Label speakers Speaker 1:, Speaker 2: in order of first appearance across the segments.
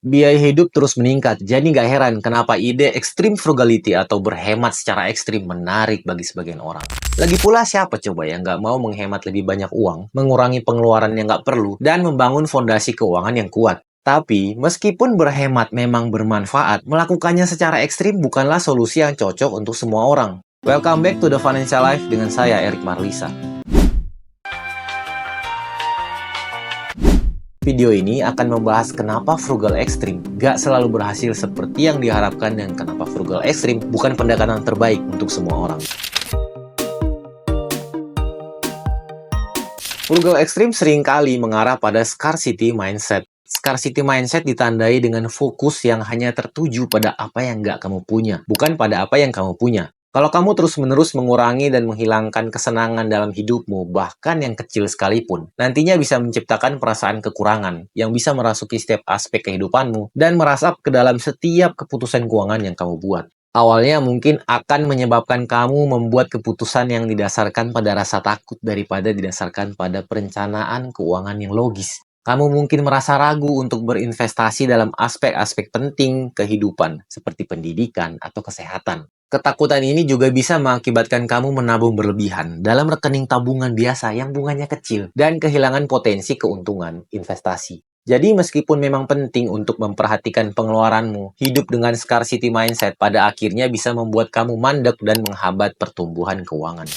Speaker 1: Biaya hidup terus meningkat, jadi nggak heran kenapa ide extreme frugality atau berhemat secara ekstrim menarik bagi sebagian orang. Lagi pula siapa coba yang nggak mau menghemat lebih banyak uang, mengurangi pengeluaran yang nggak perlu, dan membangun fondasi keuangan yang kuat. Tapi, meskipun berhemat memang bermanfaat, melakukannya secara ekstrim bukanlah solusi yang cocok untuk semua orang. Welcome back to The Financial Life dengan saya, Erik Marlisa. Video ini akan membahas kenapa frugal ekstrim gak selalu berhasil seperti yang diharapkan dan kenapa frugal ekstrim bukan pendekatan terbaik untuk semua orang. Frugal ekstrim seringkali mengarah pada scarcity mindset. Scarcity mindset ditandai dengan fokus yang hanya tertuju pada apa yang gak kamu punya, bukan pada apa yang kamu punya. Kalau kamu terus-menerus mengurangi dan menghilangkan kesenangan dalam hidupmu, bahkan yang kecil sekalipun, nantinya bisa menciptakan perasaan kekurangan yang bisa merasuki setiap aspek kehidupanmu dan merasap ke dalam setiap keputusan keuangan yang kamu buat. Awalnya mungkin akan menyebabkan kamu membuat keputusan yang didasarkan pada rasa takut daripada didasarkan pada perencanaan keuangan yang logis. Kamu mungkin merasa ragu untuk berinvestasi dalam aspek-aspek penting kehidupan, seperti pendidikan atau kesehatan. Ketakutan ini juga bisa mengakibatkan kamu menabung berlebihan dalam rekening tabungan biasa yang bunganya kecil dan kehilangan potensi keuntungan investasi. Jadi meskipun memang penting untuk memperhatikan pengeluaranmu, hidup dengan scarcity mindset pada akhirnya bisa membuat kamu mandek dan menghambat pertumbuhan keuangan.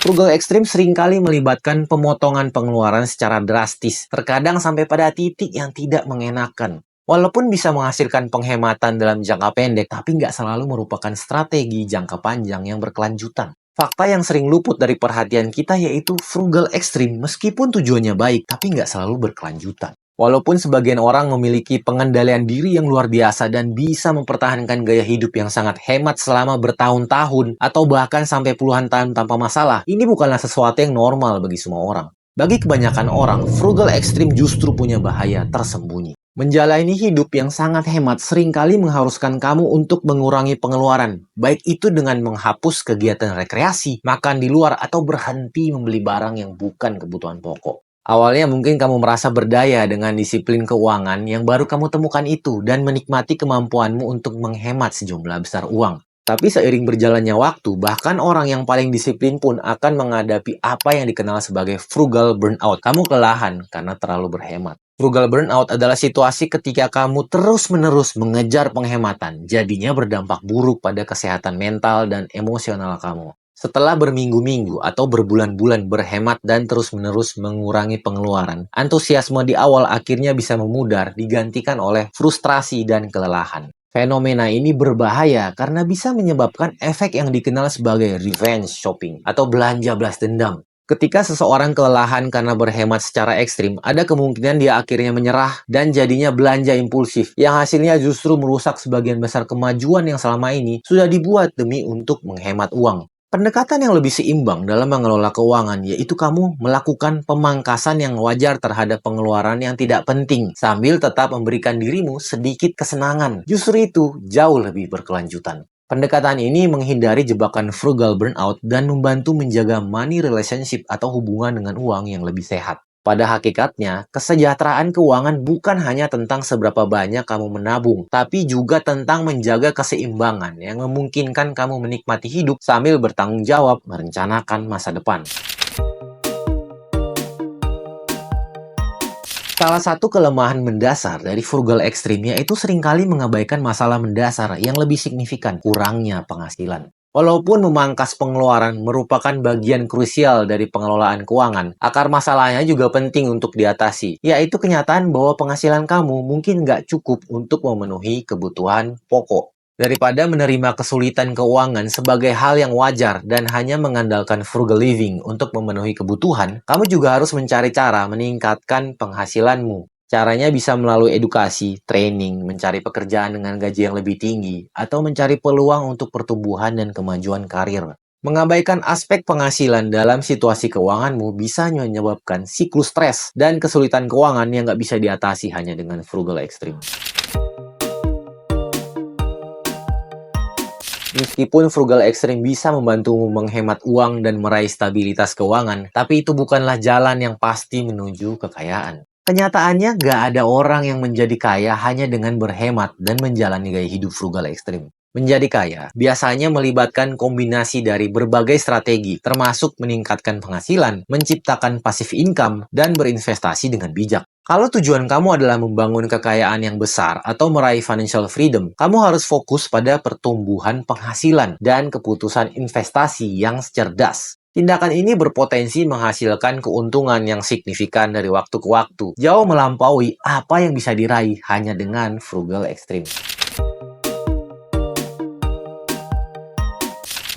Speaker 1: Frugal ekstrim seringkali melibatkan pemotongan pengeluaran secara drastis, terkadang sampai pada titik yang tidak mengenakan. Walaupun bisa menghasilkan penghematan dalam jangka pendek, tapi nggak selalu merupakan strategi jangka panjang yang berkelanjutan. Fakta yang sering luput dari perhatian kita yaitu frugal ekstrim meskipun tujuannya baik, tapi nggak selalu berkelanjutan. Walaupun sebagian orang memiliki pengendalian diri yang luar biasa dan bisa mempertahankan gaya hidup yang sangat hemat selama bertahun-tahun atau bahkan sampai puluhan tahun tanpa masalah, ini bukanlah sesuatu yang normal bagi semua orang. Bagi kebanyakan orang, frugal ekstrim justru punya bahaya tersembunyi. Menjalani hidup yang sangat hemat seringkali mengharuskan kamu untuk mengurangi pengeluaran, baik itu dengan menghapus kegiatan rekreasi, makan di luar, atau berhenti membeli barang yang bukan kebutuhan pokok. Awalnya mungkin kamu merasa berdaya dengan disiplin keuangan yang baru kamu temukan itu dan menikmati kemampuanmu untuk menghemat sejumlah besar uang. Tapi seiring berjalannya waktu, bahkan orang yang paling disiplin pun akan menghadapi apa yang dikenal sebagai frugal burnout. Kamu kelelahan karena terlalu berhemat. Frugal burnout adalah situasi ketika kamu terus-menerus mengejar penghematan, jadinya berdampak buruk pada kesehatan mental dan emosional kamu. Setelah berminggu-minggu atau berbulan-bulan berhemat dan terus-menerus mengurangi pengeluaran, antusiasme di awal akhirnya bisa memudar digantikan oleh frustrasi dan kelelahan. Fenomena ini berbahaya karena bisa menyebabkan efek yang dikenal sebagai revenge shopping atau belanja balas dendam. Ketika seseorang kelelahan karena berhemat secara ekstrim, ada kemungkinan dia akhirnya menyerah dan jadinya belanja impulsif, yang hasilnya justru merusak sebagian besar kemajuan yang selama ini sudah dibuat demi untuk menghemat uang. Pendekatan yang lebih seimbang dalam mengelola keuangan yaitu kamu melakukan pemangkasan yang wajar terhadap pengeluaran yang tidak penting sambil tetap memberikan dirimu sedikit kesenangan. Justru itu jauh lebih berkelanjutan. Pendekatan ini menghindari jebakan frugal burnout dan membantu menjaga money relationship atau hubungan dengan uang yang lebih sehat. Pada hakikatnya, kesejahteraan keuangan bukan hanya tentang seberapa banyak kamu menabung, tapi juga tentang menjaga keseimbangan yang memungkinkan kamu menikmati hidup sambil bertanggung jawab merencanakan masa depan. Salah satu kelemahan mendasar dari frugal ekstrim yaitu seringkali mengabaikan masalah mendasar yang lebih signifikan, kurangnya penghasilan. Walaupun memangkas pengeluaran merupakan bagian krusial dari pengelolaan keuangan, akar masalahnya juga penting untuk diatasi, yaitu kenyataan bahwa penghasilan kamu mungkin nggak cukup untuk memenuhi kebutuhan pokok. Daripada menerima kesulitan keuangan sebagai hal yang wajar dan hanya mengandalkan frugal living untuk memenuhi kebutuhan, kamu juga harus mencari cara meningkatkan penghasilanmu. Caranya bisa melalui edukasi, training, mencari pekerjaan dengan gaji yang lebih tinggi, atau mencari peluang untuk pertumbuhan dan kemajuan karir. Mengabaikan aspek penghasilan dalam situasi keuanganmu bisa menyebabkan siklus stres dan kesulitan keuangan yang nggak bisa diatasi hanya dengan frugal ekstrim. Meskipun frugal ekstrim bisa membantumu menghemat uang dan meraih stabilitas keuangan, tapi itu bukanlah jalan yang pasti menuju kekayaan. Kenyataannya, gak ada orang yang menjadi kaya hanya dengan berhemat dan menjalani gaya hidup frugal ekstrim. Menjadi kaya biasanya melibatkan kombinasi dari berbagai strategi, termasuk meningkatkan penghasilan, menciptakan passive income, dan berinvestasi dengan bijak. Kalau tujuan kamu adalah membangun kekayaan yang besar atau meraih financial freedom, kamu harus fokus pada pertumbuhan penghasilan dan keputusan investasi yang cerdas. Tindakan ini berpotensi menghasilkan keuntungan yang signifikan dari waktu ke waktu, jauh melampaui apa yang bisa diraih hanya dengan frugal ekstrim.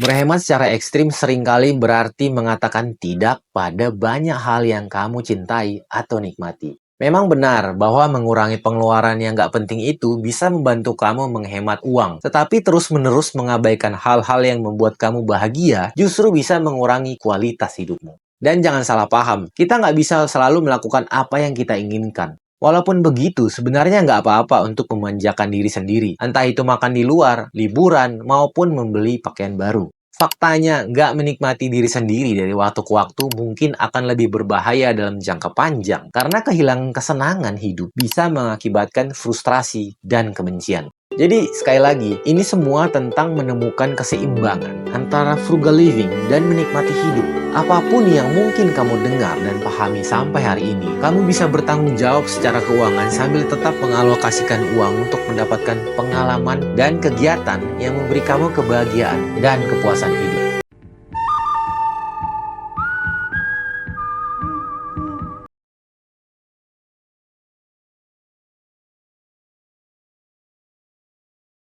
Speaker 1: Berhemat secara ekstrim seringkali berarti mengatakan tidak pada banyak hal yang kamu cintai atau nikmati. Memang benar bahwa mengurangi pengeluaran yang nggak penting itu bisa membantu kamu menghemat uang. Tetapi terus-menerus mengabaikan hal-hal yang membuat kamu bahagia justru bisa mengurangi kualitas hidupmu. Dan jangan salah paham, kita nggak bisa selalu melakukan apa yang kita inginkan. Walaupun begitu, sebenarnya nggak apa-apa untuk memanjakan diri sendiri. Entah itu makan di luar, liburan, maupun membeli pakaian baru. Faktanya, nggak menikmati diri sendiri dari waktu ke waktu mungkin akan lebih berbahaya dalam jangka panjang. Karena kehilangan kesenangan hidup bisa mengakibatkan frustrasi dan kebencian. Jadi, sekali lagi, ini semua tentang menemukan keseimbangan antara frugal living dan menikmati hidup. Apapun yang mungkin kamu dengar dan pahami sampai hari ini, kamu bisa bertanggung jawab secara keuangan sambil tetap mengalokasikan uang untuk mendapatkan pengalaman dan kegiatan yang memberi kamu kebahagiaan dan kepuasan hidup.